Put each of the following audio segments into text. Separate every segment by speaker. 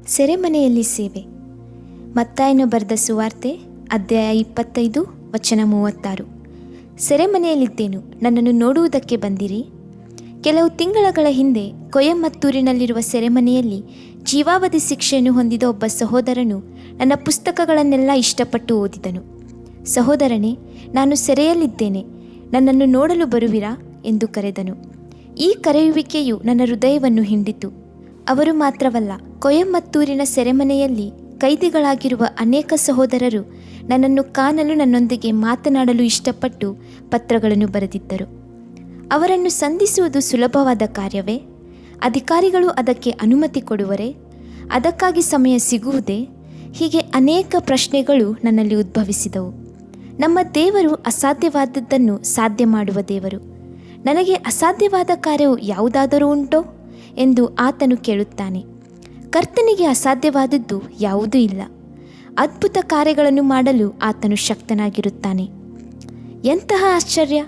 Speaker 1: ಸೆರೆಮನೆಯಲ್ಲಿ ಸೇವೆ. ಮತ್ತಾಯನು ಬರೆದ ಸುವಾರ್ತೆ ಅಧ್ಯಾಯ 25 ವಚನ 36. ಸೆರೆಮನೆಯಲ್ಲಿದ್ದೇನು, ನನ್ನನ್ನು ನೋಡುವುದಕ್ಕೆ ಬಂದಿರಿ. ಕೆಲವು ತಿಂಗಳ ಹಿಂದೆ ಕೊಯಮತ್ತೂರಿನಲ್ಲಿರುವ ಸೆರೆಮನೆಯಲ್ಲಿ ಜೀವಾವಧಿ ಶಿಕ್ಷೆಯನ್ನು ಹೊಂದಿದ ಒಬ್ಬ ಸಹೋದರನು ನನ್ನ ಪುಸ್ತಕಗಳನ್ನೆಲ್ಲ ಇಷ್ಟಪಟ್ಟು ಓದಿದನು. ಸಹೋದರನೇ, ನಾನು ಸೆರೆಯಲ್ಲಿದ್ದೇನೆ, ನನ್ನನ್ನು ನೋಡಲು ಬರುವಿರಾ ಎಂದು ಕರೆದನು. ಈ ಕರೆಯುವಿಕೆಯು ನನ್ನ ಹೃದಯವನ್ನು ಹಿಂಡಿತು. ಅವರು ಮಾತ್ರವಲ್ಲ, ಕೊಯಮತ್ತೂರಿನ ಸೆರೆಮನೆಯಲ್ಲಿ ಕೈದಿಗಳಾಗಿರುವ ಅನೇಕ ಸಹೋದರರು ನನ್ನನ್ನು ಕಾಣಲು ನನ್ನೊಂದಿಗೆ ಮಾತನಾಡಲು ಇಷ್ಟಪಟ್ಟು ಪತ್ರಗಳನ್ನು ಬರೆದಿದ್ದರು. ಅವರನ್ನು ಸಂಧಿಸುವುದು ಸುಲಭವಾದ ಕಾರ್ಯವೇ? ಅಧಿಕಾರಿಗಳು ಅದಕ್ಕೆ ಅನುಮತಿ ಕೊಡುವರೇ? ಅದಕ್ಕಾಗಿ ಸಮಯ ಸಿಗುವುದೇ? ಹೀಗೆ ಅನೇಕ ಪ್ರಶ್ನೆಗಳು ನನ್ನಲ್ಲಿ ಉದ್ಭವಿಸಿದವು. ನಮ್ಮ ದೇವರು ಅಸಾಧ್ಯವಾದದ್ದನ್ನು ಸಾಧ್ಯ ಮಾಡುವ ದೇವರು. ನನಗೆ ಅಸಾಧ್ಯವಾದ ಕಾರ್ಯವು ಯಾವುದಾದರೂ ಉಂಟೋ ಎಂದು ಆತನು ಕೇಳುತ್ತಾನೆ. ಕರ್ತನಿಗೆ ಅಸಾಧ್ಯವಾದದ್ದು ಯಾವುದೂ ಇಲ್ಲ. ಅದ್ಭುತ ಕಾರ್ಯಗಳನ್ನು ಮಾಡಲು ಆತನು ಶಕ್ತನಾಗಿರುತ್ತಾನೆ. ಎಂತಹ ಆಶ್ಚರ್ಯ!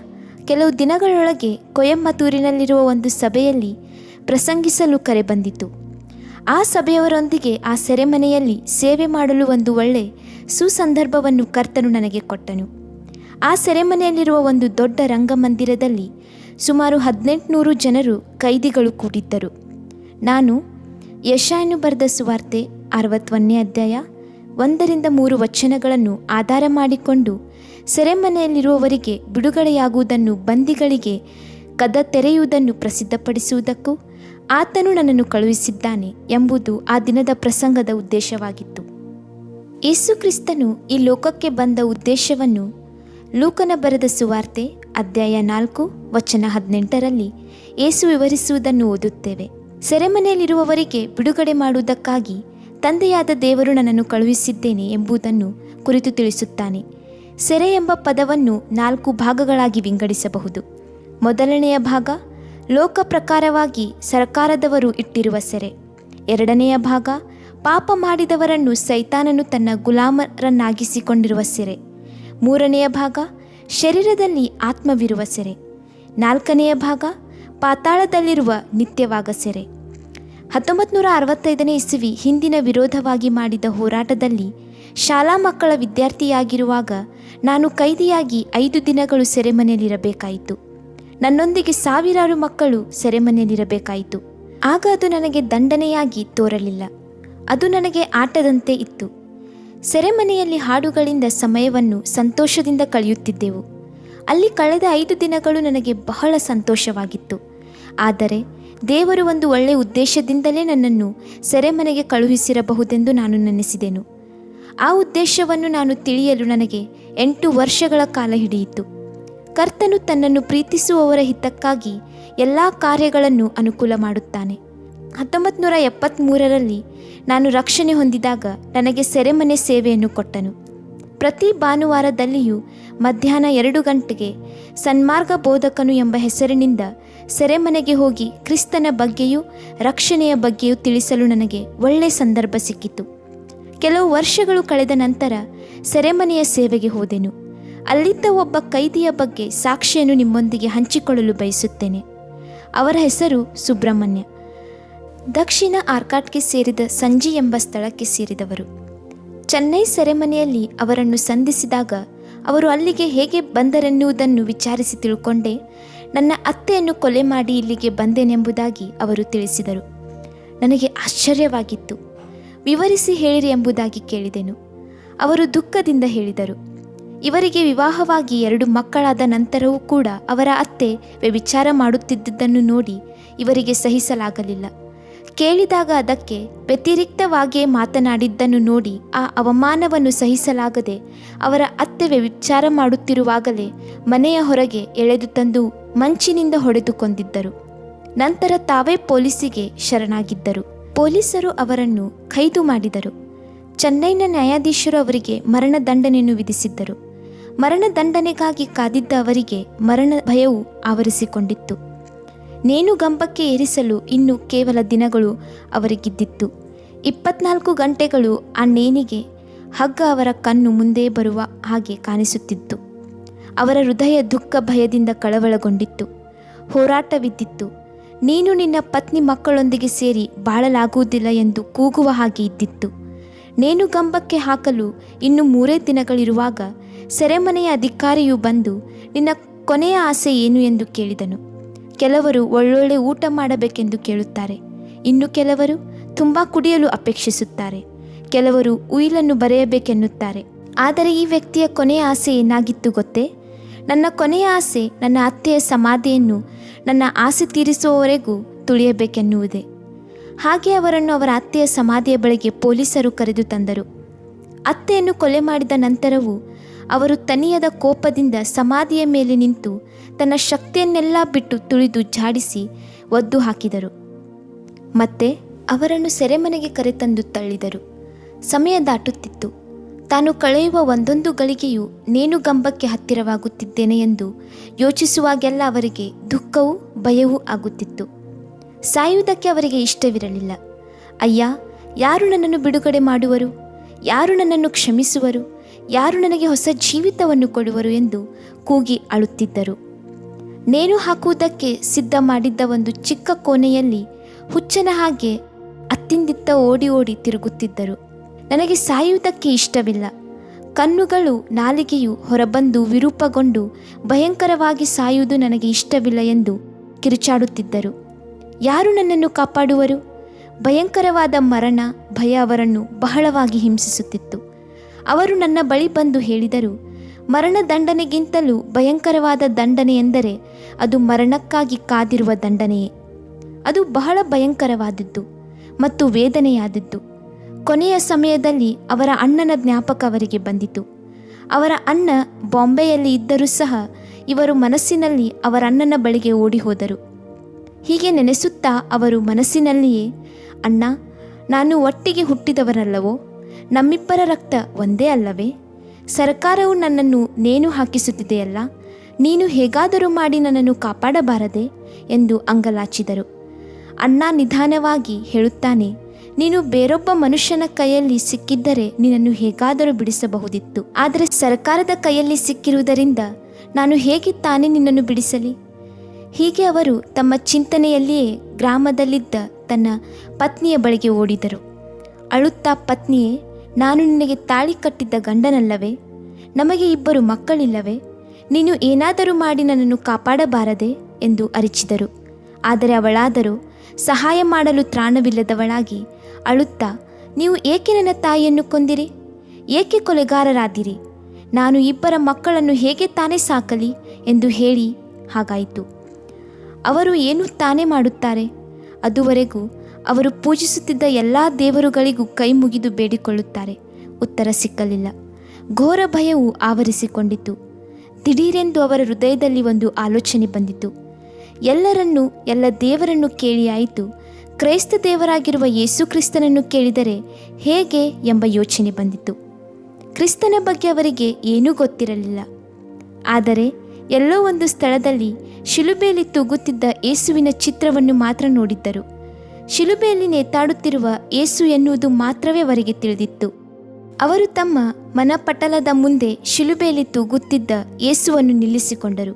Speaker 1: ಕೆಲವು ದಿನಗಳೊಳಗೆ ಕೊಯಮತ್ತೂರಿನಲ್ಲಿರುವ ಒಂದು ಸಭೆಯಲ್ಲಿ ಪ್ರಸಂಗಿಸಲು ಕರೆ ಬಂದಿತು. ಆ ಸಭೆಯವರೊಂದಿಗೆ ಆ ಸೆರೆಮನೆಯಲ್ಲಿ ಸೇವೆ ಮಾಡಲು ಒಂದು ಒಳ್ಳೆ ಸುಸಂದರ್ಭವನ್ನು ಕರ್ತನು ನನಗೆ ಕೊಟ್ಟನು. ಆ ಸೆರೆಮನೆಯಲ್ಲಿರುವ ಒಂದು ದೊಡ್ಡ ರಂಗಮಂದಿರದಲ್ಲಿ ಸುಮಾರು 1800 ಜನರು ಕೈದಿಗಳು ಕೂಡಿದ್ದರು. ನಾನು ಯೆಶಾಯನು ಬರೆದ ಸುವಾರ್ತೆ 60ನೇ ಅಧ್ಯಾಯ 1-3 ವಚನಗಳನ್ನು ಆಧಾರ ಮಾಡಿಕೊಂಡು ಸೆರೆಮನೆಯಲ್ಲಿರುವವರಿಗೆ ಬಿಡುಗಡೆಯಾಗುವುದನ್ನು, ಬಂದಿಗಳಿಗೆ ಕದ ತೆರೆಯುವುದನ್ನು ಪ್ರಸಿದ್ಧಪಡಿಸುವುದಕ್ಕೂ ಆತನು ನನ್ನನ್ನು ಕಳುಹಿಸಿದ್ದಾನೆ ಎಂಬುದು ಆ ದಿನದ ಪ್ರಸಂಗದ ಉದ್ದೇಶವಾಗಿತ್ತು. ಯೇಸು ಕ್ರಿಸ್ತನು ಈ ಲೋಕಕ್ಕೆ ಬಂದ ಉದ್ದೇಶವನ್ನು ಲೂಕನ ಬರೆದ ಸುವಾರ್ತೆ ಅಧ್ಯಾಯ 4 ವಚನ 18ರಲ್ಲಿ ಯೇಸು ವಿವರಿಸುವುದನ್ನು ಓದುತ್ತೇವೆ. ಸೆರೆಮನೆಯಲ್ಲಿರುವವರಿಗೆ ಬಿಡುಗಡೆ ಮಾಡುವುದಕ್ಕಾಗಿ ತಂದೆಯಾದ ದೇವರು ನನ್ನನ್ನು ಕಳುಹಿಸಿದ್ದೇನೆ ಎಂಬುದನ್ನು ಕುರಿತು ತಿಳಿಸುತ್ತಾನೆ. ಸೆರೆ ಎಂಬ ಪದವನ್ನು 4 ಭಾಗಗಳಾಗಿ ವಿಂಗಡಿಸಬಹುದು. ಮೊದಲನೆಯ ಭಾಗ ಲೋಕ ಪ್ರಕಾರವಾಗಿ ಸರ್ಕಾರದವರು ಇಟ್ಟಿರುವ ಸೆರೆ. ಎರಡನೆಯ ಭಾಗ ಪಾಪ ಮಾಡಿದವರನ್ನು ಸೈತಾನನು ತನ್ನ ಗುಲಾಮರನ್ನಾಗಿಸಿಕೊಂಡಿರುವ ಸೆರೆ. ಮೂರನೆಯ ಭಾಗ ಶರೀರದಲ್ಲಿ ಆತ್ಮವಿರುವ ಸೆರೆ. ನಾಲ್ಕನೆಯ ಭಾಗ ಪಾತಾಳದಲ್ಲಿರುವ ನಿತ್ಯವಾಗ ಸೆರೆ. 1965ನೇ ಇಸವಿ ಹಿಂದಿನ ವಿರೋಧವಾಗಿ ಮಾಡಿದ ಹೋರಾಟದಲ್ಲಿ ಶಾಲಾ ಮಕ್ಕಳ ವಿದ್ಯಾರ್ಥಿಯಾಗಿರುವಾಗ ನಾನು ಕೈದಿಯಾಗಿ 5 ದಿನಗಳು ಸೆರೆಮನೆಯಲ್ಲಿರಬೇಕಾಯಿತು. ನನ್ನೊಂದಿಗೆ ಸಾವಿರಾರು ಮಕ್ಕಳು ಸೆರೆಮನೆಯಲ್ಲಿರಬೇಕಾಯಿತು. ಆಗ ಅದು ನನಗೆ ದಂಡನೆಯಾಗಿ ತೋರಲಿಲ್ಲ. ಅದು ನನಗೆ ಆಟದಂತೆ ಇತ್ತು. ಸೆರೆಮನೆಯಲ್ಲಿ ಹಾಡುಗಳಿಂದ ಸಮಯವನ್ನು ಸಂತೋಷದಿಂದ ಕಳೆಯುತ್ತಿದ್ದೆವು. ಅಲ್ಲಿ ಕಳೆದ 5 ದಿನಗಳು ನನಗೆ ಬಹಳ ಸಂತೋಷವಾಗಿತ್ತು. ಆದರೆ ದೇವರು ಒಂದು ಒಳ್ಳೆಯ ಉದ್ದೇಶದಿಂದಲೇ ನನ್ನನ್ನು ಸೆರೆಮನೆಗೆ ಕಳುಹಿಸಿರಬಹುದೆಂದು ನಾನು ನೆನೆಸಿದೆನು. ಆ ಉದ್ದೇಶವನ್ನು ನಾನು ತಿಳಿಯಲು ನನಗೆ 8 ವರ್ಷಗಳ ಕಾಲ ಹಿಡಿಯಿತು. ಕರ್ತನು ತನ್ನನ್ನು ಪ್ರೀತಿಸುವವರ ಹಿತಕ್ಕಾಗಿ ಎಲ್ಲ ಕಾರ್ಯಗಳನ್ನು ಅನುಕೂಲ ಮಾಡುತ್ತಾನೆ. 1973ರಲ್ಲಿ ನಾನು ರಕ್ಷಣೆ ಹೊಂದಿದಾಗ ನನಗೆ ಸೆರೆಮನೆ ಸೇವೆಯನ್ನು ಕೊಟ್ಟನು. ಪ್ರತಿ ಭಾನುವಾರದಲ್ಲಿಯೂ ಮಧ್ಯಾಹ್ನ 2 ಗಂಟೆಗೆ ಸನ್ಮಾರ್ಗ ಬೋಧಕನು ಎಂಬ ಹೆಸರಿನಿಂದ ಸೆರೆಮನೆಗೆ ಹೋಗಿ ಕ್ರಿಸ್ತನ ಬಗ್ಗೆಯೂ ರಕ್ಷಣೆಯ ಬಗ್ಗೆಯೂ ತಿಳಿಸಲು ನನಗೆ ಒಳ್ಳೆಯ ಸಂದರ್ಭ ಸಿಕ್ಕಿತು. ಕೆಲವು ವರ್ಷಗಳು ಕಳೆದ ನಂತರ ಸೆರೆಮನೆಯ ಸೇವೆಗೆ ಹೋದೆನು. ಅಲ್ಲಿದ್ದ ಒಬ್ಬ ಕೈದಿಯ ಬಗ್ಗೆ ಸಾಕ್ಷಿಯನ್ನು ನಿಮ್ಮೊಂದಿಗೆ ಹಂಚಿಕೊಳ್ಳಲು ಬಯಸುತ್ತೇನೆ. ಅವರ ಹೆಸರು ಸುಬ್ರಹ್ಮಣ್ಯ. ದಕ್ಷಿಣ ಆರ್ಕಾಟ್ಗೆ ಸೇರಿದ ಸಂಜಿ ಎಂಬ ಸ್ಥಳಕ್ಕೆ ಸೇರಿದವರು. ಚೆನ್ನೈ ಸೆರೆಮನೆಯಲ್ಲಿ ಅವರನ್ನು ಸಂಧಿಸಿದಾಗ ಅವರು ಅಲ್ಲಿಗೆ ಹೇಗೆ ಬಂದರೆನ್ನುವುದನ್ನು ವಿಚಾರಿಸಿ ತಿಳ್ಕೊಂಡೆ. ನನ್ನ ಅತ್ತೆಯನ್ನು ಕೊಲೆ ಮಾಡಿ ಇಲ್ಲಿಗೆ ಬಂದೆನೆಂಬುದಾಗಿ ಅವರು ತಿಳಿಸಿದರು. ನನಗೆ ಆಶ್ಚರ್ಯವಾಗಿತ್ತು. ವಿವರಿಸಿ ಹೇಳಿರಿ ಎಂಬುದಾಗಿ ಕೇಳಿದೆನು. ಅವರು ದುಃಖದಿಂದ ಹೇಳಿದರು. ಇವರಿಗೆ ವಿವಾಹವಾಗಿ 2 ಮಕ್ಕಳಾದ ನಂತರವೂ ಕೂಡ ಅವರ ಅತ್ತೆ ವ್ಯಭಿಚಾರ ಮಾಡುತ್ತಿದ್ದುದನ್ನು ನೋಡಿ ಇವರಿಗೆ ಸಹಿಸಲಾಗಲಿಲ್ಲ. ಕೇಳಿದಾಗ ಅದಕ್ಕೆ ವ್ಯತಿರಿಕ್ತವಾಗಿಯೇ ಮಾತನಾಡಿದ್ದನ್ನು ನೋಡಿ ಆ ಅವಮಾನವನ್ನು ಸಹಿಸಲಾಗದೆ ಅವರ ಅತ್ತೆ ವ್ಯಭಿಚಾರ ಮಾಡುತ್ತಿರುವಾಗಲೇ ಮನೆಯ ಹೊರಗೆ ಎಳೆದು ತಂದು ಮಂಚಿನಿಂದ ಹೊಡೆದು ಕೊಂದಿದ್ದರು. ನಂತರ ತಾವೇ ಪೊಲೀಸಿಗೆ ಶರಣಾಗಿದ್ದರು. ಪೊಲೀಸರು ಅವರನ್ನು ಖೈದು ಮಾಡಿದರು. ಚೆನ್ನೈನ ನ್ಯಾಯಾಧೀಶರು ಅವರಿಗೆ ಮರಣದಂಡನೆಯನ್ನು ವಿಧಿಸಿದ್ದರು. ಮರಣದಂಡನೆಗಾಗಿ ಕಾದಿದ್ದ ಅವರಿಗೆ ಮರಣ ಭಯವು ಆವರಿಸಿಕೊಂಡಿತ್ತು. ನೇಣುಗಂಬಕ್ಕೆ ಏರಿಸಲು ಇನ್ನು ಕೇವಲ ದಿನಗಳು ಅವರಿಗಿದ್ದಿತ್ತು. 24 ಗಂಟೆಗಳು ಆ ನೇಣಿಗೆ ಹಗ್ಗ ಅವರ ಕಣ್ಣು ಮುಂದೆ ಬರುವ ಹಾಗೆ ಕಾಣಿಸುತ್ತಿತ್ತು. ಅವರ ಹೃದಯ ದುಃಖ ಭಯದಿಂದ ಕಳವಳಗೊಂಡಿತ್ತು. ಹೋರಾಟವಿದ್ದಿತ್ತು. ನೀನು ನಿನ್ನ ಪತ್ನಿ ಮಕ್ಕಳೊಂದಿಗೆ ಸೇರಿ ಬಾಳಲಾಗುವುದಿಲ್ಲ ಎಂದು ಕೂಗುವ ಹಾಗೆ ಇದ್ದಿತ್ತು. ನೇಣುಗಂಬಕ್ಕೆ ಹಾಕಲು ಇನ್ನು 3 ದಿನಗಳಿರುವಾಗ ಸೆರೆಮನೆಯ ಅಧಿಕಾರಿಯು ಬಂದು ನಿನ್ನ ಕೊನೆಯ ಆಸೆ ಏನು ಎಂದು ಕೇಳಿದನು. ಕೆಲವರು ಒಳ್ಳೊಳ್ಳೆ ಊಟ ಮಾಡಬೇಕೆಂದು ಕೇಳುತ್ತಾರೆ, ಇನ್ನು ಕೆಲವರು ತುಂಬ ಕುಡಿಯಲು ಅಪೇಕ್ಷಿಸುತ್ತಾರೆ, ಕೆಲವರು ಉಯಿಲನ್ನು ಬರೆಯಬೇಕೆನ್ನುತ್ತಾರೆ. ಆದರೆ ಈ ವ್ಯಕ್ತಿಯ ಕೊನೆಯ ಆಸೆ ಏನಾಗಿತ್ತು ಗೊತ್ತೇ? ನನ್ನ ಕೊನೆಯ ಆಸೆ ನನ್ನ ಅತ್ತೆಯ ಸಮಾಧಿಯನ್ನು ನನ್ನ ಆಸೆ ತೀರಿಸುವವರೆಗೂ ತುಳಿಯಬೇಕೆನ್ನುವುದೇ. ಹಾಗೆ ಅವರನ್ನು ಅವರ ಅತ್ತೆಯ ಸಮಾಧಿಯ ಬಳಿಗೆ ಪೊಲೀಸರು ಕರೆದು ತಂದರು. ಅತ್ತೆಯನ್ನು ಕೊಲೆ ಮಾಡಿದ ನಂತರವೂ ಅವರು ತನಿಯದ ಕೋಪದಿಂದ ಸಮಾಧಿಯ ಮೇಲೆ ನಿಂತು ತನ್ನ ಶಕ್ತಿಯನ್ನೆಲ್ಲ ಬಿಟ್ಟು ತುಳಿದು ಝಾಡಿಸಿ ಒದ್ದು ಹಾಕಿದರು. ಮತ್ತೆ ಅವರನ್ನು ಸೆರೆಮನೆಗೆ ಕರೆತಂದು ತಳ್ಳಿದರು. ಸಮಯ ದಾಟುತ್ತಿತ್ತು. ತಾನು ಕಳೆಯುವ ಒಂದೊಂದು ಗಳಿಗೆಯೂ ನೇಣುಗಂಬಕ್ಕೆ ಹತ್ತಿರವಾಗುತ್ತಿದ್ದೇನೆ ಎಂದು ಯೋಚಿಸುವಾಗೆಲ್ಲ ಅವರಿಗೆ ದುಃಖವೂ ಭಯವೂ ಆಗುತ್ತಿತ್ತು. ಸಾಯುವುದಕ್ಕೆ ಅವರಿಗೆ ಇಷ್ಟವಿರಲಿಲ್ಲ. ಅಯ್ಯ, ಯಾರು ನನ್ನನ್ನು ಬಿಡುಗಡೆ ಮಾಡುವರು? ಯಾರು ನನ್ನನ್ನು ಕ್ಷಮಿಸುವರು? ಯಾರು ನನಗೆ ಹೊಸ ಜೀವಿತವನ್ನು ಕೊಡುವರು ಎಂದು ಕೂಗಿ ಅಳುತ್ತಿದ್ದರು. ನೇಣು ಹಾಕುವುದಕ್ಕೆ ಸಿದ್ಧ ಮಾಡಿದ್ದ ಒಂದು ಚಿಕ್ಕ ಕೋಣೆಯಲ್ಲಿ ಹುಚ್ಚನ ಹಾಗೆ ಅತ್ತಿಂದಿತ್ತ ಓಡಿ ಓಡಿ ತಿರುಗುತ್ತಿದ್ದರು. ನನಗೆ ಸಾಯುವುದಕ್ಕೆ ಇಷ್ಟವಿಲ್ಲ. ಕಣ್ಣುಗಳು ನಾಲಿಗೆಯು ಹೊರಬಂದು ವಿರೂಪಗೊಂಡು ಭಯಂಕರವಾಗಿ ಸಾಯುವುದು ನನಗೆ ಇಷ್ಟವಿಲ್ಲ ಎಂದು ಕಿರುಚಾಡುತ್ತಿದ್ದರು. ಯಾರು ನನ್ನನ್ನು ಕಾಪಾಡುವರು? ಭಯಂಕರವಾದ ಮರಣ ಭಯ ಅವರನ್ನು ಬಹಳವಾಗಿ ಹಿಂಸಿಸುತ್ತಿತ್ತು. ಅವರು ನನ್ನ ಬಳಿ ಬಂದು ಹೇಳಿದರು, ಮರಣದಂಡನೆಗಿಂತಲೂ ಭಯಂಕರವಾದ ದಂಡನೆ ಎಂದರೆ ಅದು ಮರಣಕ್ಕಾಗಿ ಕಾದಿರುವ ದಂಡನೆಯೇ. ಅದು ಬಹಳ ಭಯಂಕರವಾದದ್ದು ಮತ್ತು ವೇದನೆಯಾದದ್ದು. ಕೊನೆಯ ಸಮಯದಲ್ಲಿ ಅವರ ಅಣ್ಣನ ಜ್ಞಾಪಕ ಅವರಿಗೆ ಬಂದಿತು. ಅವರ ಅಣ್ಣ ಬಾಂಬೆಯಲ್ಲಿ ಇದ್ದರೂ ಸಹ ಇವರು ಮನಸ್ಸಿನಲ್ಲಿ ಅವರ ಅಣ್ಣನ ಬಳಿಗೆ ಓಡಿ ಹೋದರು. ಹೀಗೆ ನೆನೆಸುತ್ತಾ ಅವರು ಮನಸ್ಸಿನಲ್ಲಿಯೇ, ಅಣ್ಣ, ನಾನು ಒಟ್ಟಿಗೆ ಹುಟ್ಟಿದವರಲ್ಲವೋ? ನಮ್ಮಿಬ್ಬರ ರಕ್ತ ಒಂದೇ ಅಲ್ಲವೇ? ಸರ್ಕಾರವು ನನ್ನನ್ನು ನೇಣು ಹಾಕಿಸುತ್ತಿದೆಯಲ್ಲ, ನೀನು ಹೇಗಾದರೂ ಮಾಡಿ ನನ್ನನ್ನು ಕಾಪಾಡಬಾರದೆ ಎಂದು ಅಂಗಲಾಚಿದರು. ಅಣ್ಣ ನಿಧಾನವಾಗಿ ಹೇಳುತ್ತಾನೆ, ನೀನು ಬೇರೊಬ್ಬ ಮನುಷ್ಯನ ಕೈಯಲ್ಲಿ ಸಿಕ್ಕಿದ್ದರೆ ನಿನ್ನನ್ನು ಹೇಗಾದರೂ ಬಿಡಿಸಬಹುದಿತ್ತು. ಆದರೆ ಸರ್ಕಾರದ ಕೈಯಲ್ಲಿ ಸಿಕ್ಕಿರುವುದರಿಂದ ನಾನು ಹೇಗೆ ತಾನೇ ನಿನ್ನನ್ನು ಬಿಡಿಸಲಿ? ಹೀಗೆ ಅವರು ತಮ್ಮ ಚಿಂತನೆಯಲ್ಲಿಯೇ ಗ್ರಾಮದಲ್ಲಿದ್ದ ತನ್ನ ಪತ್ನಿಯ ಬಳಿಗೆ ಓಡಿದರು. ಅಳುತ್ತಾ, ಪತ್ನಿಯೇ, ನಾನು ನಿನಗೆ ತಾಳಿ ಕಟ್ಟಿದ್ದ ಗಂಡನಲ್ಲವೇ? ನಮಗೆ 2 ಮಕ್ಕಳಿಲ್ಲವೇ? ನೀನು ಏನಾದರೂ ಮಾಡಿ ನನ್ನನ್ನು ಕಾಪಾಡಬಾರದೆ ಎಂದು ಅರಿಚಿದರು. ಆದರೆ ಅವಳಾದರೂ ಸಹಾಯ ಮಾಡಲು ತ್ರಾಣವಿಲ್ಲದವಳಾಗಿ ಅಳುತ್ತಾ, ನೀವು ಏಕೆ ನನ್ನ ತಾಯಿಯನ್ನು ಕೊಂದಿರಿ? ಏಕೆ ಕೊಲೆಗಾರರಾದಿರಿ? ನಾನು 2 ಮಕ್ಕಳನ್ನು ಹೇಗೆ ತಾನೇ ಸಾಕಲಿ ಎಂದು ಹೇಳಿ ಹಾಗಾಯಿತು. ಅವರು ಏನು ತಾನೇ ಮಾಡುತ್ತಾರೆ? ಅದುವರೆಗೂ ಅವರು ಪೂಜಿಸುತ್ತಿದ್ದ ಎಲ್ಲ ದೇವರುಗಳಿಗೂ ಕೈ ಮುಗಿದು ಬೇಡಿಕೊಳ್ಳುತ್ತಾರೆ. ಉತ್ತರ ಸಿಕ್ಕಲಿಲ್ಲ. ಘೋರ ಭಯವು ಆವರಿಸಿಕೊಂಡಿತು. ದಿಢೀರೆಂದು ಅವರ ಹೃದಯದಲ್ಲಿ ಒಂದು ಆಲೋಚನೆ ಬಂದಿತು. ಎಲ್ಲರನ್ನೂ ಎಲ್ಲ ದೇವರನ್ನು ಕೇಳಿ ಆಯಿತು, ಕ್ರೈಸ್ತ ದೇವರಾಗಿರುವ ಯೇಸು ಕ್ರಿಸ್ತನನ್ನು ಕೇಳಿದರೆ ಹೇಗೆ ಎಂಬ ಯೋಚನೆ ಬಂದಿತು. ಕ್ರಿಸ್ತನ ಬಗ್ಗೆ ಅವರಿಗೆ ಏನೂ ಗೊತ್ತಿರಲಿಲ್ಲ. ಆದರೆ ಎಲ್ಲೋ ಒಂದು ಸ್ಥಳದಲ್ಲಿ ಶಿಲುಬೆಯಲ್ಲಿ ತೂಗುತ್ತಿದ್ದ ಯೇಸುವಿನ ಚಿತ್ರವನ್ನು ಮಾತ್ರ ನೋಡಿದ್ದರು. ಶಿಲುಬೆಯಲ್ಲಿ ನೇತಾಡುತ್ತಿರುವ ಯೇಸು ಎನ್ನುವುದು ಮಾತ್ರವೇ ಅವರಿಗೆ ತಿಳಿದಿತ್ತು. ಅವರು ತಮ್ಮ ಮನಪಟಲದ ಮುಂದೆ ಶಿಲುಬೆಯಲ್ಲಿ ತೂಗುತ್ತಿದ್ದ ಯೇಸುವನ್ನು ನಿಲ್ಲಿಸಿಕೊಂಡರು.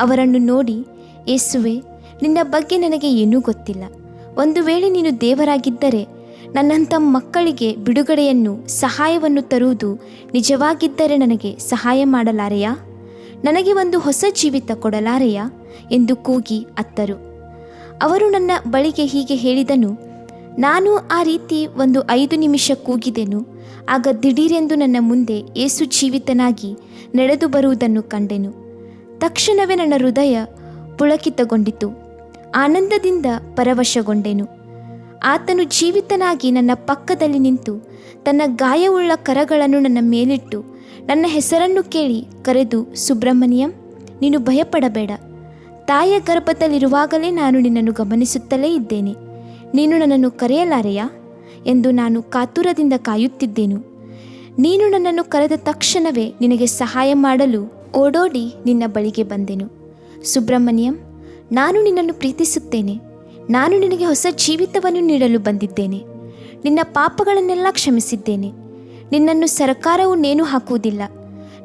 Speaker 1: ಅವರನ್ನು ನೋಡಿ, ಯೇಸುವೆ, ನಿನ್ನ ಬಗ್ಗೆ ನನಗೆ ಏನೂ ಗೊತ್ತಿಲ್ಲ. ಒಂದು ವೇಳೆ ನೀನು ದೇವರಾಗಿದ್ದರೆ ನನ್ನಂಥ ಮಕ್ಕಳಿಗೆ ಬಿಡುಗಡೆಯನ್ನು ಸಹಾಯವನ್ನು ತರುವುದು ನಿಜವಾಗಿದ್ದರೆ ನನಗೆ ಸಹಾಯ ಮಾಡಲಾರೆಯಾ? ನನಗೆ ಒಂದು ಹೊಸ ಜೀವಿತ ಕೊಡಲಾರೆಯಾ ಎಂದು ಕೂಗಿ ಅತ್ತರು. ಅವರು ನನ್ನ ಬಳಿಗೆ ಹೀಗೆ ಹೇಳಿದನು. ನಾನು ಆ ರೀತಿ ಒಂದು 5 ನಿಮಿಷ ಕೂಗಿದೆನು. ಆಗ ದಿಢೀರೆಂದು ನನ್ನ ಮುಂದೆ ಯೇಸು ಜೀವಿತನಾಗಿ ನಡೆದು ಬರುವುದನ್ನು ಕಂಡೆನು. ತಕ್ಷಣವೇ ನನ್ನ ಹೃದಯ ಪುಳಕಿತಗೊಂಡಿತು. ಆನಂದದಿಂದ ಪರವಶಗೊಂಡೆನು. ಆತನು ಜೀವಿತನಾಗಿ ನನ್ನ ಪಕ್ಕದಲ್ಲಿ ನಿಂತು ತನ್ನ ಗಾಯವುಳ್ಳ ಕರಗಳನ್ನು ನನ್ನ ಮೇಲಿಟ್ಟು ನನ್ನ ಹೆಸರನ್ನು ಕೇಳಿ ಕರೆದು, ಸುಬ್ರಹ್ಮಣ್ಯಂ, ನೀನು ಭಯಪಡಬೇಡ. ತಾಯಿಯ ಗರ್ಭದಲ್ಲಿರುವಾಗಲೇ ನಾನು ನಿನ್ನನ್ನು ಗಮನಿಸುತ್ತಲೇ ಇದ್ದೇನೆ. ನೀನು ನನ್ನನ್ನು ಕರೆಯಲಾರೆಯಾ ಎಂದು ನಾನು ಕಾತುರದಿಂದ ಕಾಯುತ್ತಿದ್ದೇನು. ನೀನು ನನ್ನನ್ನು ಕರೆದ ತಕ್ಷಣವೇ ನಿನಗೆ ಸಹಾಯ ಮಾಡಲು ಓಡೋಡಿ ನಿನ್ನ ಬಳಿಗೆ ಬಂದೆನು. ಸುಬ್ರಹ್ಮಣ್ಯಂ, ನಾನು ನಿನ್ನನ್ನು ಪ್ರೀತಿಸುತ್ತೇನೆ. ನಾನು ನಿನಗೆ ಹೊಸ ಜೀವಿತವನ್ನು ನೀಡಲು ಬಂದಿದ್ದೇನೆ. ನಿನ್ನ ಪಾಪಗಳನ್ನೆಲ್ಲ ಕ್ಷಮಿಸಿದ್ದೇನೆ. ನಿನ್ನನ್ನು ಸರ್ಕಾರವು ನೇಣು ಹಾಕುವುದಿಲ್ಲ.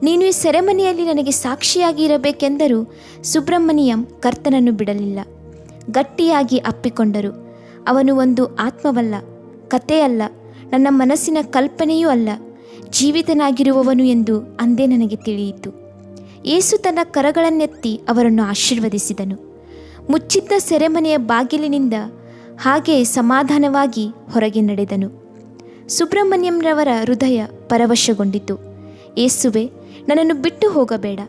Speaker 1: ನೀನು ಈ ಸೆರೆಮನೆಯಲ್ಲಿ ನನಗೆ ಸಾಕ್ಷಿಯಾಗಿ ಇರಬೇಕೆಂದರೂ ಸುಬ್ರಹ್ಮಣ್ಯಂ ಕರ್ತನನ್ನು ಬಿಡಲಿಲ್ಲ. ಗಟ್ಟಿಯಾಗಿ ಅಪ್ಪಿಕೊಂಡರು. ಅವನು ಒಂದು ಆತ್ಮವಲ್ಲ, ಕಥೆಯಲ್ಲ, ನನ್ನ ಮನಸ್ಸಿನ ಕಲ್ಪನೆಯೂ ಅಲ್ಲ, ಜೀವಿತನಾಗಿರುವವನು ಎಂದು ಅಂದೇ ನನಗೆ ತಿಳಿಯಿತು. ಯೇಸು ತನ್ನ ಕರಗಳನ್ನೆತ್ತಿ ಅವರನ್ನು ಆಶೀರ್ವದಿಸಿದನು. ಮುಚ್ಚಿದ್ದ ಸೆರೆಮನೆಯ ಬಾಗಿಲಿನಿಂದ ಹಾಗೆಯೇ ಸಮಾಧಾನವಾಗಿ ಹೊರಗೆ ನಡೆದನು. ಸುಬ್ರಹ್ಮಣ್ಯಂರವರ ಹೃದಯ ಪರವಶಗೊಂಡಿತು. ಯೇಸುವೆ, ನನ್ನನ್ನು ಬಿಟ್ಟು ಹೋಗಬೇಡ,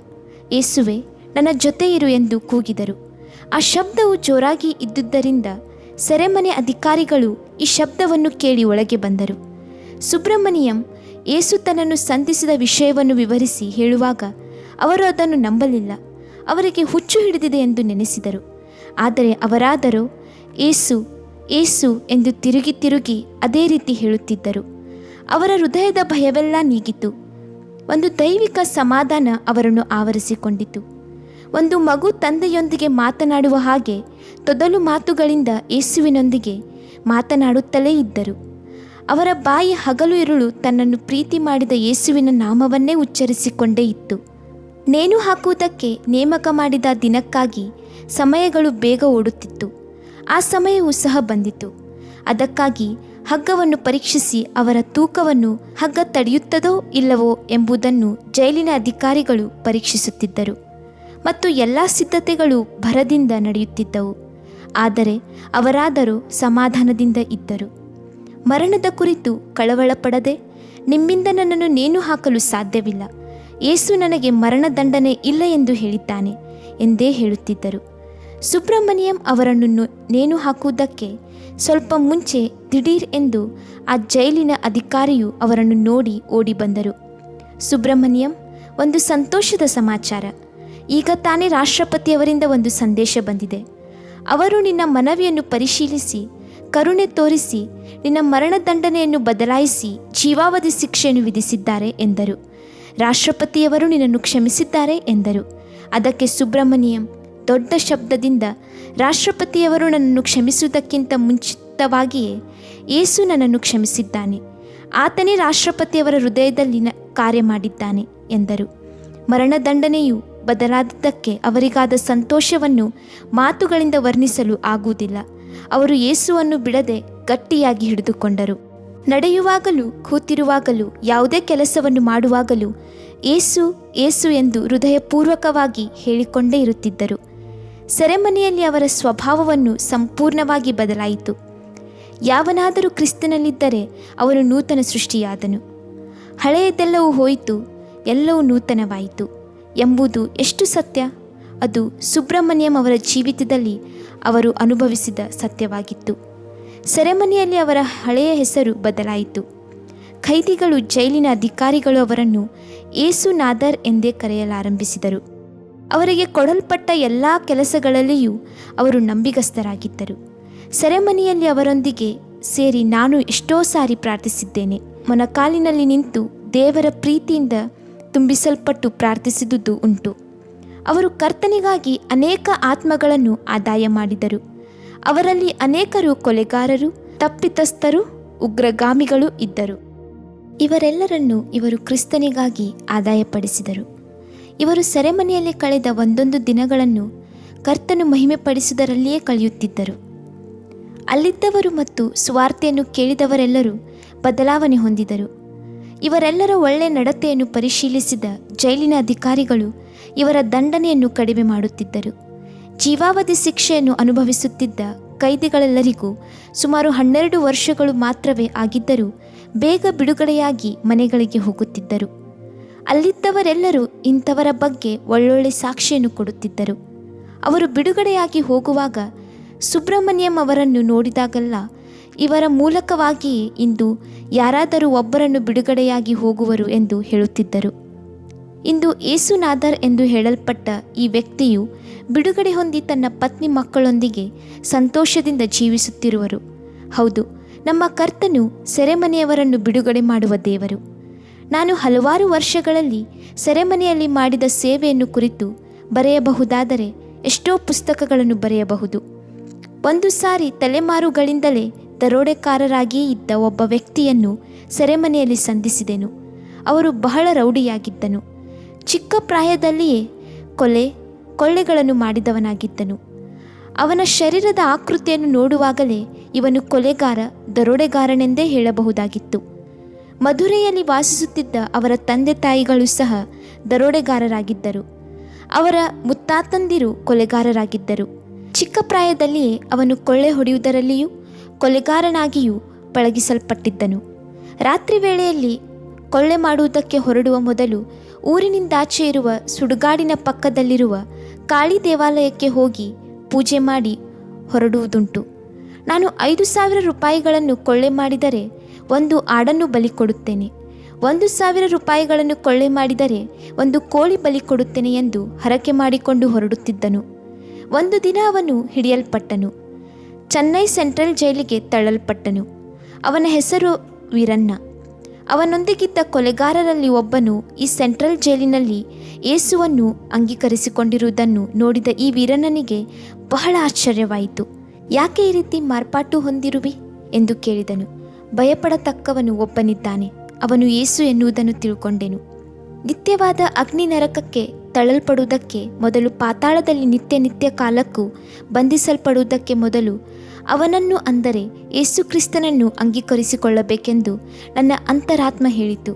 Speaker 1: ಯೇಸುವೆ, ನನ್ನ ಜೊತೆ ಇರು ಎಂದು ಕೂಗಿದರು. ಆ ಶಬ್ದವು ಜೋರಾಗಿ ಇದ್ದುದರಿಂದ ಸೆರೆಮನೆ ಅಧಿಕಾರಿಗಳು ಈ ಶಬ್ದವನ್ನು ಕೇಳಿ ಒಳಗೆ ಬಂದರು. ಸುಬ್ರಹ್ಮಣ್ಯಂ ಯೇಸು ತನ್ನನ್ನು ಸಂಧಿಸಿದ ವಿಷಯವನ್ನು ವಿವರಿಸಿ ಹೇಳುವಾಗ ಅವರು ಅದನ್ನು ನಂಬಲಿಲ್ಲ. ಅವರಿಗೆ ಹುಚ್ಚು ಹಿಡಿದಿದೆ ಎಂದು ನೆನೆಸಿದರು. ಆದರೆ ಅವರಾದರೂ ಏಸು ಏಸು ಎಂದು ತಿರುಗಿ ತಿರುಗಿ ಅದೇ ರೀತಿ ಹೇಳುತ್ತಿದ್ದರು. ಅವರ ಹೃದಯದ ಭಯವೆಲ್ಲ ನೀಗಿತು. ಒಂದು ದೈವಿಕ ಸಮಾಧಾನ ಅವರನ್ನು ಆವರಿಸಿಕೊಂಡಿತು. ಒಂದು ಮಗು ತಂದೆಯೊಂದಿಗೆ ಮಾತನಾಡುವ ಹಾಗೆ ತೊದಲು ಮಾತುಗಳಿಂದ ಯೇಸುವಿನೊಂದಿಗೆ ಮಾತನಾಡುತ್ತಲೇ ಇದ್ದರು. ಅವರ ಬಾಯಿ ಹಗಲು ಇರುಳು ತನ್ನನ್ನು ಪ್ರೀತಿ ಮಾಡಿದ ಯೇಸುವಿನ ನಾಮವನ್ನೇ ಉಚ್ಚರಿಸಿಕೊಂಡೇ ಇತ್ತು. ನೇಣು ಹಾಕುವುದಕ್ಕೆ ನೇಮಕ ಮಾಡಿದ ದಿನಕ್ಕಾಗಿ ಸಮಯಗಳು ಬೇಗ ಓಡುತ್ತಿತ್ತು. ಆ ಸಮಯವೂ ಸಹ ಬಂದಿತು. ಅದಕ್ಕಾಗಿ ಹಗ್ಗವನ್ನು ಪರೀಕ್ಷಿಸಿ ಅವರ ತೂಕವನ್ನು ಹಗ್ಗ ತಡೆಯುತ್ತದೋ ಇಲ್ಲವೋ ಎಂಬುದನ್ನು ಜೈಲಿನ ಅಧಿಕಾರಿಗಳು ಪರೀಕ್ಷಿಸುತ್ತಿದ್ದರು. ಮತ್ತು ಎಲ್ಲ ಸಿದ್ಧತೆಗಳು ಭರದಿಂದ ನಡೆಯುತ್ತಿದ್ದವು. ಆದರೆ ಅವರಾದರೂ ಸಮಾಧಾನದಿಂದ ಇದ್ದರು. ಮರಣದ ಕುರಿತು ಕಳವಳ ಪಡದೆ, ನಿಮ್ಮಿಂದ ನನ್ನನ್ನು ನೇಣು ಹಾಕಲು ಸಾಧ್ಯವಿಲ್ಲ, ಯೇಸು ನನಗೆ ಮರಣದಂಡನೆ ಇಲ್ಲ ಎಂದು ಹೇಳಿದ್ದಾನೆ ಎಂದೇ ಹೇಳುತ್ತಿದ್ದರು. ಸುಬ್ರಹ್ಮಣ್ಯಂ ಅವರನ್ನು ನೇಣು ಹಾಕುವುದಕ್ಕೆ ಸ್ವಲ್ಪ ಮುಂಚೆ ದಿಢೀರ್ ಎಂದು ಆ ಜೈಲಿನ ಅಧಿಕಾರಿಯು ಅವರನ್ನು ನೋಡಿ ಓಡಿ ಬಂದರು. ಸುಬ್ರಹ್ಮಣ್ಯಂ, ಒಂದು ಸಂತೋಷದ ಸಮಾಚಾರ. ಈಗ ತಾನೇ ರಾಷ್ಟ್ರಪತಿಯವರಿಂದ ಒಂದು ಸಂದೇಶ ಬಂದಿದೆ. ಅವರು ನಿನ್ನ ಮನವಿಯನ್ನು ಪರಿಶೀಲಿಸಿ ಕರುಣೆ ತೋರಿಸಿ ನಿನ್ನ ಮರಣದಂಡನೆಯನ್ನು ಬದಲಾಯಿಸಿ ಜೀವಾವಧಿ ಶಿಕ್ಷೆಯನ್ನು ವಿಧಿಸಿದ್ದಾರೆ ಎಂದರು. ರಾಷ್ಟ್ರಪತಿಯವರು ನಿನ್ನನ್ನು ಕ್ಷಮಿಸಿದ್ದಾರೆ ಎಂದರು. ಅದಕ್ಕೆ ಸುಬ್ರಹ್ಮಣ್ಯಂ ದೊಡ್ಡ ಶಬ್ದದಿಂದ, ರಾಷ್ಟ್ರಪತಿಯವರು ನನ್ನನ್ನು ಕ್ಷಮಿಸುವುದಕ್ಕಿಂತ ಮುಂಚಿತವಾಗಿಯೇ ಯೇಸು ನನ್ನನ್ನು ಕ್ಷಮಿಸಿದ್ದಾನೆ. ಆತನೇ ರಾಷ್ಟ್ರಪತಿಯವರ ಹೃದಯದಲ್ಲಿ ಕಾರ್ಯ ಮಾಡಿದ್ದಾನೆ ಎಂದರು. ಮರಣದಂಡನೆಯು ಬದಲಾದದ್ದಕ್ಕೆ ಅವರಿಗಾದ ಸಂತೋಷವನ್ನು ಮಾತುಗಳಿಂದ ವರ್ಣಿಸಲು ಆಗುವುದಿಲ್ಲ. ಅವರು ಯೇಸುವನ್ನು ಬಿಡದೆ ಗಟ್ಟಿಯಾಗಿ ಹಿಡಿದುಕೊಂಡರು. ನಡೆಯುವಾಗಲೂ ಕೂತಿರುವಾಗಲೂ ಯಾವುದೇ ಕೆಲಸವನ್ನು ಮಾಡುವಾಗಲೂ ಏಸು ಏಸು ಎಂದು ಹೃದಯಪೂರ್ವಕವಾಗಿ ಹೇಳಿಕೊಂಡೇ ಇರುತ್ತಿದ್ದರು. ಸೆರೆಮನೆಯಲ್ಲಿ ಅವರ ಸ್ವಭಾವವನ್ನು ಸಂಪೂರ್ಣವಾಗಿ ಬದಲಾಯಿತು. ಯಾವನಾದರೂ ಕ್ರಿಸ್ತನಲ್ಲಿದ್ದರೆ ಅವನು ನೂತನ ಸೃಷ್ಟಿಯಾದನು. ಹಳೆಯದೆಲ್ಲವೂ ಹೋಯಿತು, ಎಲ್ಲವೂ ನೂತನವಾಯಿತು ಎಂಬುದು ಎಷ್ಟು ಸತ್ಯ! ಅದು ಸುಬ್ರಹ್ಮಣ್ಯಂ ಅವರ ಜೀವಿತದಲ್ಲಿ ಅವರು ಅನುಭವಿಸಿದ ಸತ್ಯವಾಗಿತ್ತು. ಸೆರೆಮನೆಯಲ್ಲಿ ಅವರ ಹಳೆಯ ಹೆಸರು ಬದಲಾಯಿತು. ಖೈದಿಗಳು, ಜೈಲಿನ ಅಧಿಕಾರಿಗಳು ಅವರನ್ನು ಏಸು ನಾದರ್ ಎಂದೇ ಕರೆಯಲಾರಂಭಿಸಿದರು. ಅವರಿಗೆ ಕೊಡಲ್ಪಟ್ಟ ಎಲ್ಲ ಕೆಲಸಗಳಲ್ಲಿಯೂ ಅವರು ನಂಬಿಗಸ್ತರಾಗಿದ್ದರು. ಸೆರೆಮನೆಯಲ್ಲಿ ಅವರೊಂದಿಗೆ ಸೇರಿ ನಾನು ಎಷ್ಟೋ ಸಾರಿ ಪ್ರಾರ್ಥಿಸಿದ್ದೇನೆ. ಮೊಣಕಾಲಿನಲ್ಲಿ ನಿಂತು ದೇವರ ಪ್ರೀತಿಯಿಂದ ತುಂಬಿಸಲ್ಪಟ್ಟು ಪ್ರಾರ್ಥಿಸಿದುದು ಉಂಟು. ಅವರು ಕರ್ತನಿಗಾಗಿ ಅನೇಕ ಆತ್ಮಗಳನ್ನು ಆದಾಯ ಮಾಡಿದರು. ಅವರಲ್ಲಿ ಅನೇಕರು ಕೊಲೆಗಾರರು, ತಪ್ಪಿತಸ್ಥರು, ಉಗ್ರಗಾಮಿಗಳು ಇದ್ದರು. ಇವರೆಲ್ಲರನ್ನು ಇವರು ಕ್ರಿಸ್ತನಿಗಾಗಿ ಆದಾಯಪಡಿಸಿದರು. ಇವರು ಸೆರೆಮನೆಯಲ್ಲಿ ಕಳೆದ ಒಂದೊಂದು ದಿನಗಳನ್ನು ಕರ್ತನು ಮಹಿಮೆಪಡಿಸುವುದರಲ್ಲಿಯೇ ಕಳೆಯುತ್ತಿದ್ದರು. ಅಲ್ಲಿದ್ದವರು ಮತ್ತು ಸುವಾರ್ತೆಯನ್ನು ಕೇಳಿದವರೆಲ್ಲರೂ ಬದಲಾವಣೆ ಹೊಂದಿದರು. ಇವರೆಲ್ಲರ ಒಳ್ಳೆಯ ನಡತೆಯನ್ನು ಪರಿಶೀಲಿಸಿದ ಜೈಲಿನ ಅಧಿಕಾರಿಗಳು ಇವರ ದಂಡನೆಯನ್ನು ಕಡಿಮೆ ಮಾಡುತ್ತಿದ್ದರು. ಜೀವಾವಧಿ ಶಿಕ್ಷೆಯನ್ನು ಅನುಭವಿಸುತ್ತಿದ್ದ ಕೈದಿಗಳೆಲ್ಲರಿಗೂ ಸುಮಾರು 12 ವರ್ಷಗಳು ಮಾತ್ರವೇ ಆಗಿದ್ದರೂ ಬೇಗ ಬಿಡುಗಡೆಯಾಗಿ ಮನೆಗಳಿಗೆ ಹೋಗುತ್ತಿದ್ದರು. ಅಲ್ಲಿದ್ದವರೆಲ್ಲರೂ ಇಂಥವರ ಬಗ್ಗೆ ಒಳ್ಳೊಳ್ಳೆ ಸಾಕ್ಷಿಯನ್ನು ಕೊಡುತ್ತಿದ್ದರು. ಅವರು ಬಿಡುಗಡೆಯಾಗಿ ಹೋಗುವಾಗ ಸುಬ್ರಹ್ಮಣ್ಯಂ ಅವರನ್ನು ನೋಡಿದಾಗಲ್ಲ ಇವರ ಮೂಲಕವಾಗಿಯೇ ಇಂದು ಯಾರಾದರೂ ಒಬ್ಬರನ್ನು ಬಿಡುಗಡೆಯಾಗಿ ಹೋಗುವರು ಎಂದು ಹೇಳುತ್ತಿದ್ದರು. ಇಂದು ಏಸು ನಾದರ್ ಎಂದು ಹೇಳಲ್ಪಟ್ಟ ಈ ವ್ಯಕ್ತಿಯು ಬಿಡುಗಡೆ ಹೊಂದಿ ತನ್ನ ಪತ್ನಿ ಮಕ್ಕಳೊಂದಿಗೆ ಸಂತೋಷದಿಂದ ಜೀವಿಸುತ್ತಿರುವರು. ಹೌದು, ನಮ್ಮ ಕರ್ತನು ಸೆರೆಮನೆಯವರನ್ನು ಬಿಡುಗಡೆ ಮಾಡುವ ದೇವರು. ನಾನು ಹಲವಾರು ವರ್ಷಗಳಲ್ಲಿ ಸೆರೆಮನೆಯಲ್ಲಿ ಮಾಡಿದ ಸೇವೆಯನ್ನು ಕುರಿತು ಬರೆಯಬಹುದಾದರೆ ಎಷ್ಟೋ ಪುಸ್ತಕಗಳನ್ನು ಬರೆಯಬಹುದು. ಒಂದು ಸಾರಿ ತಲೆಮಾರುಗಳಿಂದಲೇ ದರೋಡೆಕಾರರಾಗಿಯೇ ಇದ್ದ ಒಬ್ಬ ವ್ಯಕ್ತಿಯನ್ನು ಸೆರೆಮನೆಯಲ್ಲಿ ಸಂಧಿಸಿದೆನು. ಅವರು ಬಹಳ ರೌಡಿಯಾಗಿದ್ದನು. ಚಿಕ್ಕ ಪ್ರಾಯದಲ್ಲಿಯೇ ಕೊಳ್ಳೆಗಳನ್ನು ಮಾಡಿದವನಾಗಿದ್ದನು. ಅವನ ಶರೀರದ ಆಕೃತಿಯನ್ನು ನೋಡುವಾಗಲೇ ಇವನು ಕೊಲೆಗಾರ, ದರೋಡೆಗಾರನೆಂದೇ ಹೇಳಬಹುದಾಗಿತ್ತು. ಮಧುರೆಯಲ್ಲಿ ವಾಸಿಸುತ್ತಿದ್ದ ಅವರ ತಂದೆ ತಾಯಿಗಳು ಸಹ ದರೋಡೆಗಾರರಾಗಿದ್ದರು. ಅವರ ಮುತ್ತಾತಂದಿರು ಕೊಲೆಗಾರರಾಗಿದ್ದರು. ಚಿಕ್ಕ ಪ್ರಾಯದಲ್ಲಿಯೇ ಅವನು ಕೊಳ್ಳೆ ಹೊಡೆಯುವುದರಲ್ಲಿಯೂ ಕೊಲೆಗಾರನಾಗಿಯೂ ಪಳಗಿಸಲ್ಪಟ್ಟಿದ್ದನು. ರಾತ್ರಿ ವೇಳೆಯಲ್ಲಿ ಕೊಳ್ಳೆ ಮಾಡುವುದಕ್ಕೆ ಹೊರಡುವ ಮೊದಲು ಊರಿನಿಂದಾಚೆ ಇರುವ ಸುಡುಗಾಡಿನ ಪಕ್ಕದಲ್ಲಿರುವ ಕಾಳಿ ದೇವಾಲಯಕ್ಕೆ ಹೋಗಿ ಪೂಜೆ ಮಾಡಿ ಹೊರಡುವುದುಂಟು. ನಾನು 5,000 ರೂಪಾಯಿಗಳನ್ನು ಕೊಳ್ಳೆ ಮಾಡಿದರೆ ಒಂದು ಆಡನ್ನು ಬಲಿ ಕೊಡುತ್ತೇನೆ, 1,000 ರೂಪಾಯಿಗಳನ್ನು ಕೊಳ್ಳೆ ಮಾಡಿದರೆ ಒಂದು ಕೋಳಿ ಬಲಿ ಕೊಡುತ್ತೇನೆ ಎಂದು ಹರಕೆ ಮಾಡಿಕೊಂಡು ಹೊರಡುತ್ತಿದ್ದನು. ಒಂದು ದಿನ ಅವನು ಹಿಡಿಯಲ್ಪಟ್ಟನು. ಚೆನ್ನೈ ಸೆಂಟ್ರಲ್ ಜೈಲಿಗೆ ತಳ್ಳಲ್ಪಟ್ಟನು. ಅವನ ಹೆಸರು ವೀರಣ್ಣ. ಅವನೊಂದಿಗಿದ್ದ ಕೊಲೆಗಾರರಲ್ಲಿ ಒಬ್ಬನು ಈ ಸೆಂಟ್ರಲ್ ಜೈಲಿನಲ್ಲಿ ಯೇಸುವನ್ನು ಅಂಗೀಕರಿಸಿಕೊಂಡಿರುವುದನ್ನು ನೋಡಿದ ಈ ವೀರಣ್ಣನಿಗೆ ಬಹಳ ಆಶ್ಚರ್ಯವಾಯಿತು. ಯಾಕೆ ಈ ರೀತಿ ಮಾರ್ಪಾಟು ಹೊಂದಿರುವಿ ಎಂದು ಕೇಳಿದನು. ಭಯಪಡತಕ್ಕವನು ಒಬ್ಬನಿದ್ದಾನೆ, ಅವನು ಯೇಸು ಎನ್ನುವುದನ್ನು ತಿಳ್ಕೊಂಡೆನು. ನಿತ್ಯವಾದ ಅಗ್ನಿ ನರಕಕ್ಕೆ ತಳ್ಳಲ್ಪಡುವುದಕ್ಕೆ ಮೊದಲು, ಪಾತಾಳದಲ್ಲಿ ನಿತ್ಯ ಕಾಲಕ್ಕೂ ಬಂಧಿಸಲ್ಪಡುವುದಕ್ಕೆ ಮೊದಲು ಅವನನ್ನು, ಅಂದರೆ ಯೇಸು ಕ್ರಿಸ್ತನನ್ನು ಅಂಗೀಕರಿಸಿಕೊಳ್ಳಬೇಕೆಂದು ನನ್ನ ಅಂತರಾತ್ಮ ಹೇಳಿತು.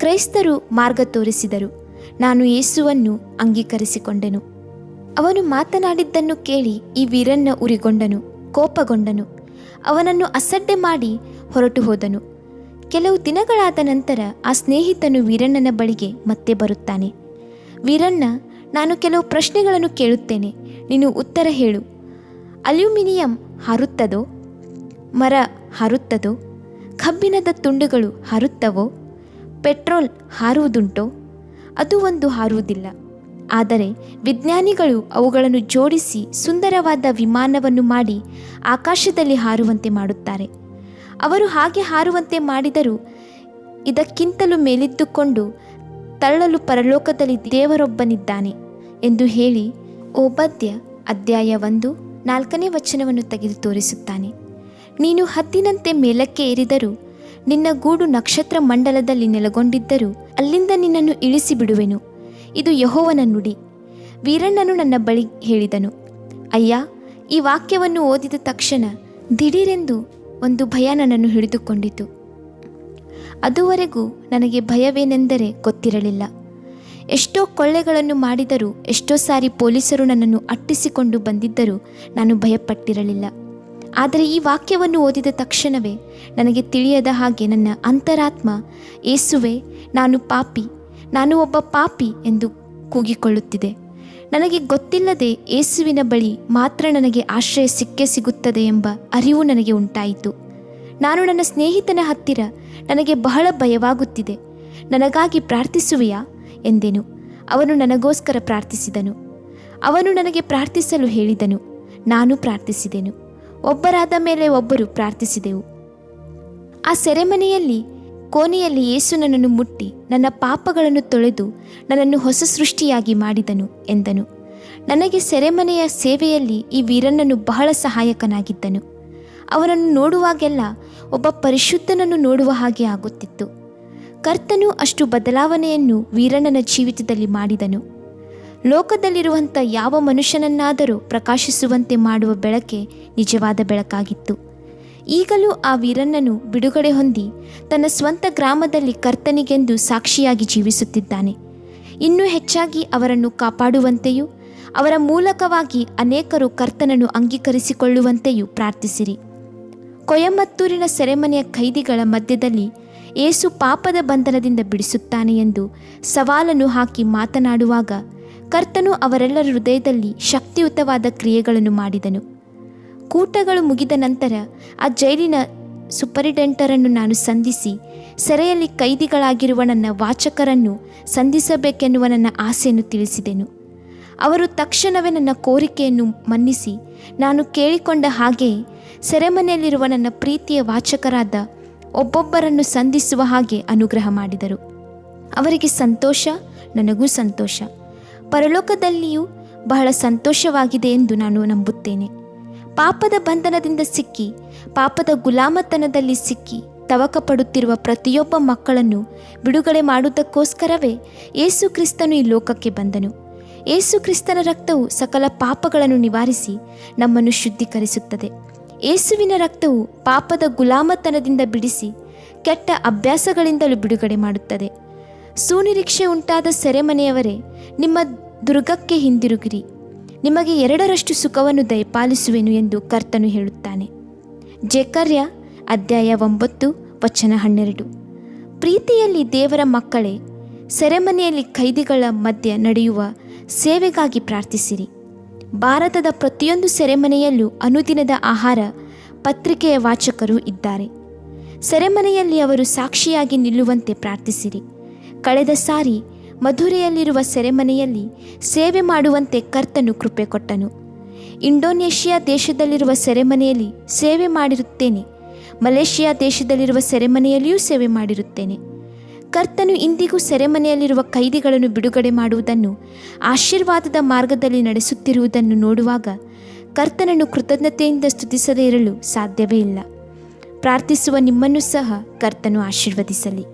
Speaker 1: ಕ್ರೈಸ್ತರು ಮಾರ್ಗ ತೋರಿಸಿದರು. ನಾನು ಯೇಸುವನ್ನು ಅಂಗೀಕರಿಸಿಕೊಂಡೆನು. ಅವನು ಮಾತನಾಡಿದ್ದನ್ನು ಕೇಳಿ ಈ ವೀರಣ್ಣ ಉರಿಗೊಂಡನು, ಕೋಪಗೊಂಡನು. ಅವನನ್ನು ಅಸಡ್ಡೆ ಮಾಡಿ ಹೊರಟು ಹೋದನು. ಕೆಲವು ದಿನಗಳಾದ ನಂತರ ಆ ಸ್ನೇಹಿತನು ವೀರಣ್ಣನ ಬಳಿಗೆ ಮತ್ತೆ ಬರುತ್ತಾನೆ. ವೀರಣ್ಣ, ನಾನು ಕೆಲವು ಪ್ರಶ್ನೆಗಳನ್ನು ಕೇಳುತ್ತೇನೆ, ನೀನು ಉತ್ತರ ಹೇಳು. ಅಲ್ಯೂಮಿನಿಯಂ ಹಾರುತ್ತದೋ? ಮರ ಹಾರುತ್ತದೋ? ಕಬ್ಬಿಣದ ತುಂಡುಗಳು ಹಾರುತ್ತವೋ? ಪೆಟ್ರೋಲ್ ಹಾರುವುದುಂಟೋ? ಅದು ಒಂದು ಹಾರುವುದಿಲ್ಲ. ಆದರೆ ವಿಜ್ಞಾನಿಗಳು ಅವುಗಳನ್ನು ಜೋಡಿಸಿ ಸುಂದರವಾದ ವಿಮಾನವನ್ನು ಮಾಡಿ ಆಕಾಶದಲ್ಲಿ ಹಾರುವಂತೆ ಮಾಡುತ್ತಾರೆ. ಅವರು ಹಾಗೆ ಹಾರುವಂತೆ ಮಾಡಿದರೂ ಇದಕ್ಕಿಂತಲೂ ಮೇಲಿದ್ದುಕೊಂಡು ತಳ್ಳಲು ಪರಲೋಕದಲ್ಲಿ ದೇವರೊಬ್ಬನಿದ್ದಾನೆ ಎಂದು ಹೇಳಿ ಓಬದ್ಯ ಅಧ್ಯಾಯ 1 4ನೇ ವಚನವನ್ನು ತೆಗೆದು ತೋರಿಸುತ್ತಾನೆ. ನೀನು ಹದ್ದಿನಂತೆ ಮೇಲಕ್ಕೆ ಏರಿದರೂ, ನಿನ್ನ ಗೂಡು ನಕ್ಷತ್ರ ಮಂಡಲದಲ್ಲಿ ನೆಲೆಗೊಂಡಿದ್ದರೂ ಅಲ್ಲಿಂದ ನಿನ್ನನ್ನು ಇಳಿಸಿ ಬಿಡುವೆನು. ಇದು ಯೆಹೋವನ ನುಡಿ. ವೀರಣ್ಣನು ನನ್ನ ಬಳಿ ಹೇಳಿದನು. ಅಯ್ಯ, ಈ ವಾಕ್ಯವನ್ನು ಓದಿದ ತಕ್ಷಣ ದಿಢೀರೆಂದು ಒಂದು ಭಯ ನನ್ನನ್ನು ಹಿಡಿದುಕೊಂಡಿತು. ಅದುವರೆಗೂ ನನಗೆ ಭಯವೇನೆಂದರೆ ಗೊತ್ತಿರಲಿಲ್ಲ. ಎಷ್ಟೋ ಕೊಳ್ಳೆಗಳನ್ನು ಮಾಡಿದರೂ, ಎಷ್ಟೋ ಸಾರಿ ಪೊಲೀಸರು ನನ್ನನ್ನು ಅಟ್ಟಿಸಿಕೊಂಡು ಬಂದಿದ್ದರೂ ನಾನು ಭಯಪಟ್ಟಿರಲಿಲ್ಲ. ಆದರೆ ಈ ವಾಕ್ಯವನ್ನು ಓದಿದ ತಕ್ಷಣವೇ ನನಗೆ ತಿಳಿಯದ ಹಾಗೆ ನನ್ನ ಅಂತರಾತ್ಮ, ಯೇಸುವೆ, ನಾನು ಒಬ್ಬ ಪಾಪಿ ಎಂದು ಕೂಗಿಕೊಳ್ಳುತ್ತಿದೆ. ನನಗೆ ಗೊತ್ತಿಲ್ಲದೆ ಯೇಸುವಿನ ಬಳಿ ಮಾತ್ರ ನನಗೆ ಆಶ್ರಯ ಸಿಗುತ್ತದೆ ಎಂಬ ಅರಿವು ನನಗೆ ಉಂಟಾಯಿತು. ನಾನು ನನ್ನ ಸ್ನೇಹಿತನ ಹತ್ತಿರ, ನನಗೆ ಬಹಳ ಭಯವಾಗುತ್ತಿದೆ, ನನಗಾಗಿ ಪ್ರಾರ್ಥಿಸುವೆಯಾ ಎಂದೆನು. ಅವನು ನನಗೋಸ್ಕರ ಪ್ರಾರ್ಥಿಸಿದನು. ಅವನು ನನಗೆ ಪ್ರಾರ್ಥಿಸಲು ಹೇಳಿದನು. ನಾನು ಪ್ರಾರ್ಥಿಸಿದೆನು. ಒಬ್ಬರಾದ ಮೇಲೆ ಒಬ್ಬರು ಪ್ರಾರ್ಥಿಸಿದೆವು. ಆ ಸೆರೆಮನೆಯಲ್ಲಿ ಕೋಣೆಯಲ್ಲಿ ಯೇಸು ನನ್ನನ್ನು ಮುಟ್ಟಿ ನನ್ನ ಪಾಪಗಳನ್ನು ತೊಳೆದು ನನ್ನನ್ನು ಹೊಸ ಸೃಷ್ಟಿಯಾಗಿ ಮಾಡಿದನು ಎಂದನು. ನನಗೆ ಸೆರೆಮನೆಯ ಸೇವೆಯಲ್ಲಿ ಈ ವೀರಣ್ಣನು ಬಹಳ ಸಹಾಯಕನಾಗಿದ್ದನು. ಅವನನ್ನು ನೋಡುವಾಗೆಲ್ಲ ಒಬ್ಬ ಪರಿಶುದ್ಧನನ್ನು ನೋಡುವ ಹಾಗೆ ಆಗುತ್ತಿತ್ತು. ಕರ್ತನು ಅಷ್ಟು ಬದಲಾವಣೆಯನ್ನು ವೀರಣ್ಣನ ಜೀವಿತದಲ್ಲಿ ಮಾಡಿದನು. ಲೋಕದಲ್ಲಿರುವಂಥ ಯಾವ ಮನುಷ್ಯನನ್ನಾದರೂ ಪ್ರಕಾಶಿಸುವಂತೆ ಮಾಡುವ ಬೆಳಕೆ ನಿಜವಾದ ಬೆಳಕಾಗಿತ್ತು. ಈಗಲೂ ಆ ವೀರಣ್ಣನು ಬಿಡುಗಡೆ ಹೊಂದಿ ತನ್ನ ಸ್ವಂತ ಗ್ರಾಮದಲ್ಲಿ ಕರ್ತನಿಗೆಂದು ಸಾಕ್ಷಿಯಾಗಿ ಜೀವಿಸುತ್ತಿದ್ದಾನೆ. ಇನ್ನೂ ಹೆಚ್ಚಾಗಿ ಅವರನ್ನು ಕಾಪಾಡುವಂತೆಯೂ ಅವರ ಮೂಲಕವಾಗಿ ಅನೇಕರು ಕರ್ತನನ್ನು ಅಂಗೀಕರಿಸಿಕೊಳ್ಳುವಂತೆಯೂ ಪ್ರಾರ್ಥಿಸಿರಿ. ಕೊಯಮತ್ತೂರಿನ ಸೆರೆಮನೆಯ ಖೈದಿಗಳ ಮಧ್ಯದಲ್ಲಿ ಯೇಸು ಪಾಪದ ಬಂಧನದಿಂದ ಬಿಡಿಸುತ್ತಾನೆ ಎಂದು ಸವಾಲನ್ನು ಹಾಕಿ ಮಾತನಾಡುವಾಗ ಕರ್ತನು ಅವರೆಲ್ಲರ ಹೃದಯದಲ್ಲಿ ಶಕ್ತಿಯುತವಾದ ಕ್ರಿಯೆಗಳನ್ನು ಮಾಡಿದನು. ಕೂಟಗಳು ಮುಗಿದ ನಂತರ ಆ ಜೈಲಿನ ಸೂಪರಿಂಟೆಂಡರನ್ನು ನಾನು ಸಂಧಿಸಿ ಸೆರೆಯಲ್ಲಿ ಕೈದಿಗಳಾಗಿರುವ ನನ್ನ ವಾಚಕರನ್ನು ಸಂಧಿಸಬೇಕೆನ್ನುವ ನನ್ನ ಆಸೆಯನ್ನು ತಿಳಿಸಿದೆನು. ಅವರು ತಕ್ಷಣವೇ ನನ್ನ ಕೋರಿಕೆಯನ್ನು ಮನ್ನಿಸಿ ನಾನು ಕೇಳಿಕೊಂಡ ಹಾಗೆಯೇ ಸೆರೆಮನೆಯಲ್ಲಿರುವ ನನ್ನ ಪ್ರೀತಿಯ ವಾಚಕರಾದ ಒಬ್ಬೊಬ್ಬರನ್ನು ಸಂಧಿಸುವ ಹಾಗೆ ಅನುಗ್ರಹ ಮಾಡಿದರು. ಅವರಿಗೆ ಸಂತೋಷ, ನನಗೂ ಸಂತೋಷ, ಪರಲೋಕದಲ್ಲಿಯೂ ಬಹಳ ಸಂತೋಷವಾಗಿದೆ ಎಂದು ನಾನು ನಂಬುತ್ತೇನೆ. ಪಾಪದ ಬಂಧನದಿಂದ ಸಿಕ್ಕಿ, ಪಾಪದ ಗುಲಾಮತನದಲ್ಲಿ ಸಿಕ್ಕಿ ತವಕ ಪಡುತ್ತಿರುವ ಪ್ರತಿಯೊಬ್ಬ ಮಕ್ಕಳನ್ನು ಬಿಡುಗಡೆ ಮಾಡುವುದಕ್ಕೋಸ್ಕರವೇ ಯೇಸು ಕ್ರಿಸ್ತನು ಈ ಲೋಕಕ್ಕೆ ಬಂದನು. ಯೇಸು ಕ್ರಿಸ್ತನ ರಕ್ತವು ಸಕಲ ಪಾಪಗಳನ್ನು ನಿವಾರಿಸಿ ನಮ್ಮನ್ನು ಶುದ್ಧೀಕರಿಸುತ್ತದೆ. ಯೇಸುವಿನ ರಕ್ತವು ಪಾಪದ ಗುಲಾಮತನದಿಂದ ಬಿಡಿಸಿ ಕೆಟ್ಟ ಅಭ್ಯಾಸಗಳಿಂದಲೂ ಬಿಡುಗಡೆ ಮಾಡುತ್ತದೆ. ಸುನಿರೀಕ್ಷೆ ಉಂಟಾದ ಸೆರೆಮನೆಯವರೇ, ನಿಮ್ಮ ದುರ್ಗಕ್ಕೆ ಹಿಂದಿರುಗಿರಿ, ನಿಮಗೆ 2ರಷ್ಟು ಸುಖವನ್ನು ದಯಪಾಲಿಸುವೆನು ಎಂದು ಕರ್ತನು ಹೇಳುತ್ತಾನೆ. ಜೆಕರ್ಯ ಅಧ್ಯಾಯ 9 ವಚನ 12. ಪ್ರೀತಿಯಲ್ಲಿ ದೇವರ ಮಕ್ಕಳೇ, ಸೆರೆಮನೆಯಲ್ಲಿ ಕೈದಿಗಳ ಮಧ್ಯೆ ನಡೆಯುವ ಸೇವೆಗಾಗಿ ಪ್ರಾರ್ಥಿಸಿರಿ. ಭಾರತದ ಪ್ರತಿಯೊಂದು ಸೆರೆಮನೆಯಲ್ಲೂ ಅನುದಿನದ ಆಹಾರ ಪತ್ರಿಕೆಯ ವಾಚಕರು ಇದ್ದಾರೆ. ಸೆರೆಮನೆಯಲ್ಲಿ ಅವರು ಸಾಕ್ಷಿಯಾಗಿ ನಿಲ್ಲುವಂತೆ ಪ್ರಾರ್ಥಿಸಿರಿ. ಕಳೆದ ಸಾರಿ ಮಧುರೆಯಲ್ಲಿರುವ ಸೆರೆಮನೆಯಲ್ಲಿ ಸೇವೆ ಮಾಡುವಂತೆ ಕರ್ತನು ಕೃಪೆ ಕೊಟ್ಟನು. ಇಂಡೋನೇಷಿಯಾ ದೇಶದಲ್ಲಿರುವ ಸೆರೆಮನೆಯಲ್ಲಿ ಸೇವೆ ಮಾಡಿರುತ್ತೇನೆ. ಮಲೇಷಿಯಾ ದೇಶದಲ್ಲಿರುವ ಸೆರೆಮನೆಯಲ್ಲಿಯೂ ಸೇವೆ ಮಾಡಿರುತ್ತೇನೆ. ಕರ್ತನು ಇಂದಿಗೂ ಸೆರೆಮನೆಯಲ್ಲಿರುವ ಕೈದಿಗಳನ್ನು ಬಿಡುಗಡೆ ಮಾಡುವುದನ್ನು, ಆಶೀರ್ವಾದದ ಮಾರ್ಗದಲ್ಲಿ ನಡೆಸುತ್ತಿರುವುದನ್ನು ನೋಡುವಾಗ ಕರ್ತನನ್ನು ಕೃತಜ್ಞತೆಯಿಂದ ಸ್ತುತಿಸದೇ ಇರಲು ಸಾಧ್ಯವೇ ಇಲ್ಲ. ಪ್ರಾರ್ಥಿಸುವ ನಿಮ್ಮನ್ನು ಸಹ ಕರ್ತನು ಆಶೀರ್ವದಿಸಲಿ.